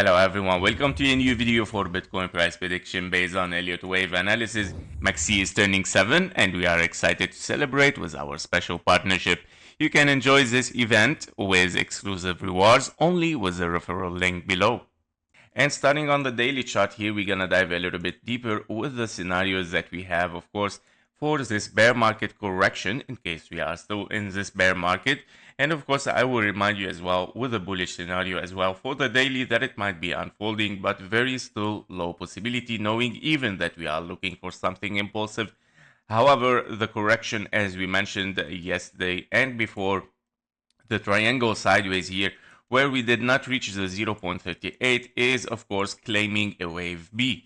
Hello everyone, welcome to a new video for Bitcoin price prediction based on Elliott wave analysis. MEXC is turning 7 and we are excited to celebrate with our special partnership. You can enjoy this event with exclusive rewards only with the referral link below. And starting on the daily chart here, we're gonna dive a little bit deeper with the scenarios that we have, of course, for this bear market correction in case we are still in this bear market. And of course, I will remind you as well with a bullish scenario as well for the daily that it might be unfolding, but very still low possibility, knowing even that we are looking for something impulsive. However, the correction, as we mentioned yesterday and before, the triangle sideways here where we did not reach the 0.38 is of course claiming a wave B,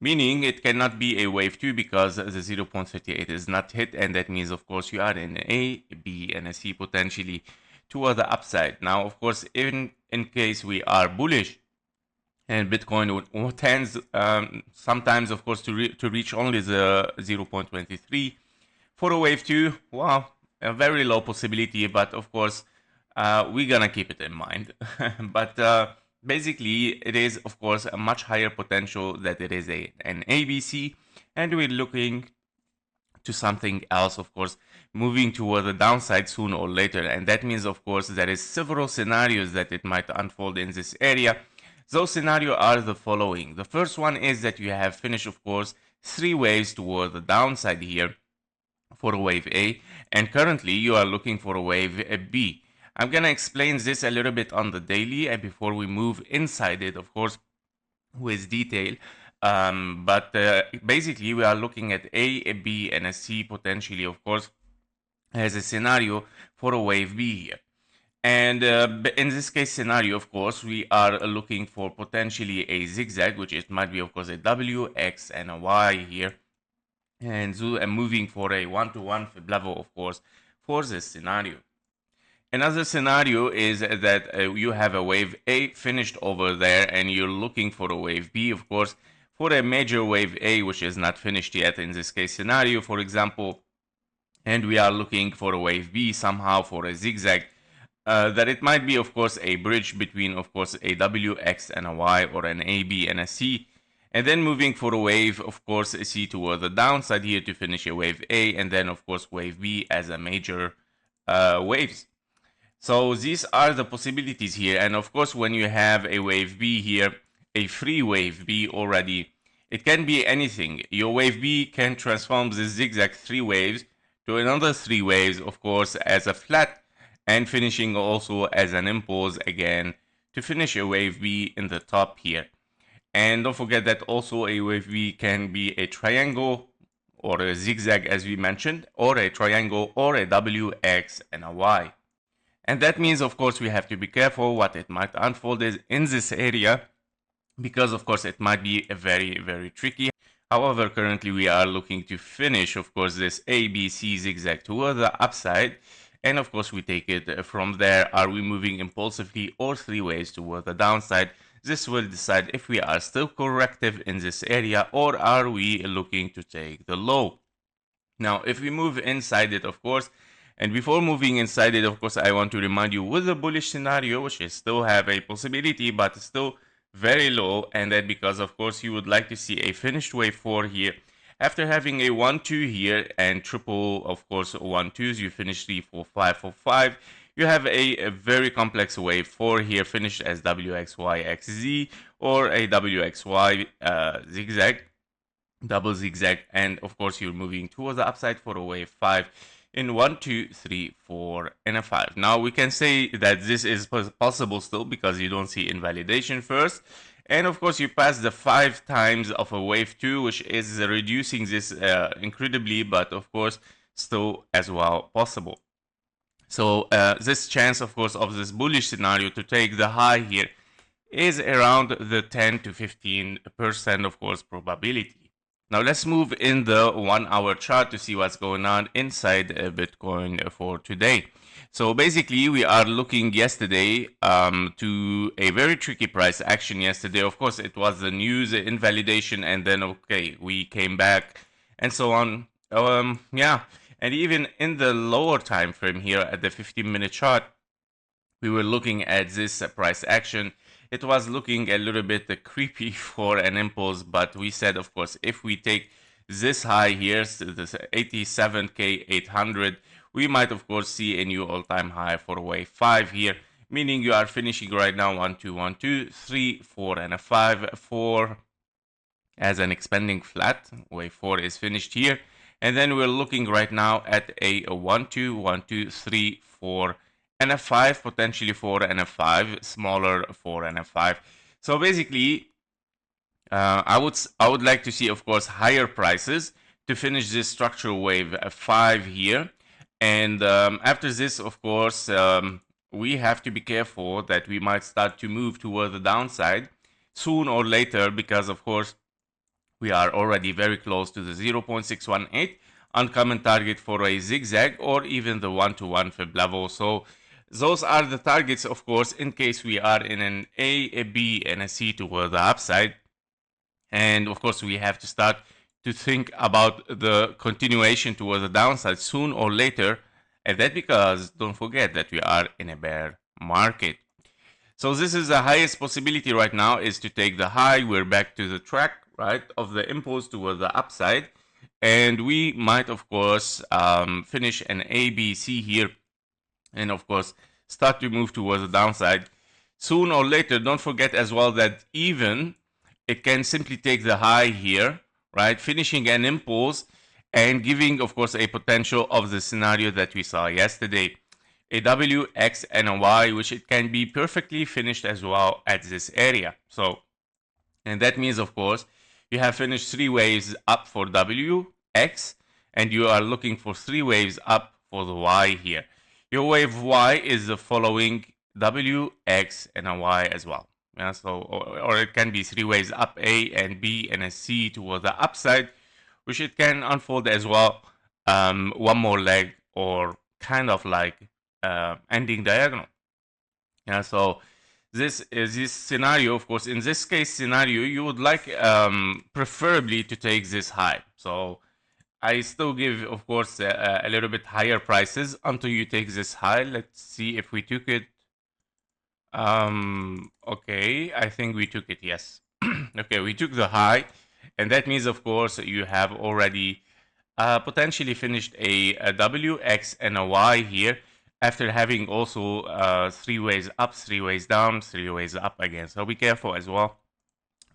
meaning it cannot be a wave 2 because the 0.38 is not hit, and that means of course you are in A, B and a C potentially toward the upside. Now of course in case we are bullish and Bitcoin tends sometimes of course to reach only the 0.23 for a wave 2, well, a very low possibility, but of course we're gonna keep it in mind. But basically it is of course a much higher potential that it is an ABC, and we're looking to something else, of course, moving toward the downside sooner or later. And that means of course there is several scenarios that it might unfold in this area. Those scenarios are the following. The first one is that you have finished of course 3 waves toward the downside here for wave A, and currently you are looking for a wave B. I'm gonna explain this a little bit on the daily and before we move inside it, of course, with detail. But basically we are looking at A, B and a C potentially, of course, as a scenario for a wave B here. And in this case scenario, of course, we are looking for potentially a zigzag, which it might be of course a W, X and a Y here. And so I'm moving for a 1-to-1 fib level, of course, for this scenario. Another scenario is that you have a wave A finished over there and you're looking for a wave B, of course, for a major wave A, which is not finished yet in this case scenario, for example, and we are looking for a wave B somehow for a zigzag, that it might be, of course, a bridge between, of course, a W, X and a Y, or an A, B and a C. And then moving for a wave, of course, C toward the downside here to finish a wave A, and then, of course, wave B as a major waves. So these are the possibilities here. And of course, when you have a wave B here, a free wave B already, it can be anything. Your wave B can transform this zigzag 3 waves to another 3 waves, of course, as a flat, and finishing also as an impulse again to finish a wave B in the top here. And don't forget that also a wave B can be a triangle or a zigzag as we mentioned, or a triangle or a W, X and a Y. And that means of course we have to be careful what it might unfold is in this area, because of course it might be a very tricky. However, currently we are looking to finish of course this ABC zigzag toward the upside, and of course we take it from there. Are we moving impulsively or 3 ways toward the downside? This will decide if we are still corrective in this area or are we looking to take the low. Now if we move inside it, of course, and before moving inside it, of course, I want to remind you with the bullish scenario, which is still have a possibility but still very low, and that because of course you would like to see a finished wave 4 here after having a 1-2 here and triple, of course, 1-2s, you finish 3-4-5-4-5. You have a very complex wave 4 here finished as WXYXZ or a WXY zigzag, double zigzag, and of course you're moving towards the upside for a wave 5 in 1, 2, 3, 4 and a 5. Now we can say that this is possible still because you don't see invalidation first, and of course you pass the 5 times of a wave 2, which is reducing this incredibly, but of course still as well possible. So this chance, of course, of this bullish scenario to take the high here is around the 10 to 15%, of course, probability. Now let's move in the 1-hour chart to see what's going on inside Bitcoin for today. So basically we are looking yesterday to a very tricky price action yesterday. Of course it was the news invalidation, and then okay, we came back and so on. Yeah, and even in the lower time frame here at the 15-minute chart, we were looking at this price action. It was looking a little bit creepy for an impulse, but we said, of course, if we take this high here, this 87k800, we might of course see a new all-time high for wave 5 here, meaning you are finishing right now 1 2 1 2 3 4 and a 5 4 as an expanding flat. Wave 4 is finished here, and then we're looking right now at a 1 2 1 2 3 4 and a 5, potentially 4 and a 5, smaller 4 and a 5. So basically, I would like to see, of course, higher prices to finish this structural wave 5 here. And after this, of course, we have to be careful that we might start to move toward the downside soon or later, because of course we are already very close to the 0.618 uncommon target for a zigzag, or even the 1-to-1 fib level. So those are the targets, of course, in case we are in an A, B, and a C toward the upside. And of course, we have to start to think about the continuation toward the downside soon or later. And that because don't forget that we are in a bear market. So this is the highest possibility right now, is to take the high. We're back to the track, right, of the impulse toward the upside. And we might, of course, finish an A, B, C here, and of course start to move towards the downside soon or later. Don't forget as well that even it can simply take the high here, right, finishing an impulse and giving, of course, a potential of the scenario that we saw yesterday, a W, X, and a Y, which it can be perfectly finished as well at this area. So, and that means, of course, you have finished 3 waves up for W, X, and you are looking for 3 waves up for the Y here. Your wave Y is the following W, X, and a Y as well. Yeah, so, or it can be 3 waves up, A and B and a C toward the upside, which it can unfold as well, one more leg, or kind of like ending diagonal. Yeah, so this is this scenario. Of course, in this case scenario, you would like preferably to take this high. So I still give, of course, a little bit higher prices until you take this high. Let's see if we took it. Okay, I think we took it, yes. Okay, we took the high, and that means, of course, you have already potentially finished a W, X, and a Y here, after having also 3 ways up, 3 ways down, 3 ways up again. So be careful as well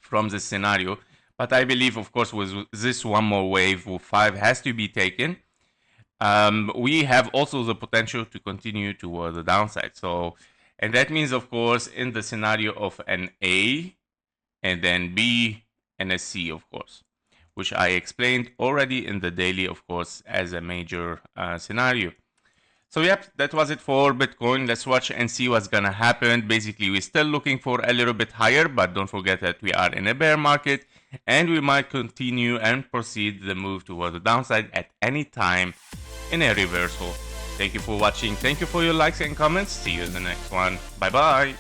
from this scenario. But I believe, of course, with this one more wave, 5 has to be taken. We have also the potential to continue toward the downside. So, and that means, of course, in the scenario of an A and then B and a C, of course, which I explained already in the daily, of course, as a major scenario. So yep, that was it for Bitcoin. Let's watch and see what's gonna happen. Basically, we're still looking for a little bit higher, but don't forget that we are in a bear market, and we might continue and proceed the move toward the downside at any time in a reversal. Thank you for watching. Thank you for your likes and comments. See you in the next one. Bye bye.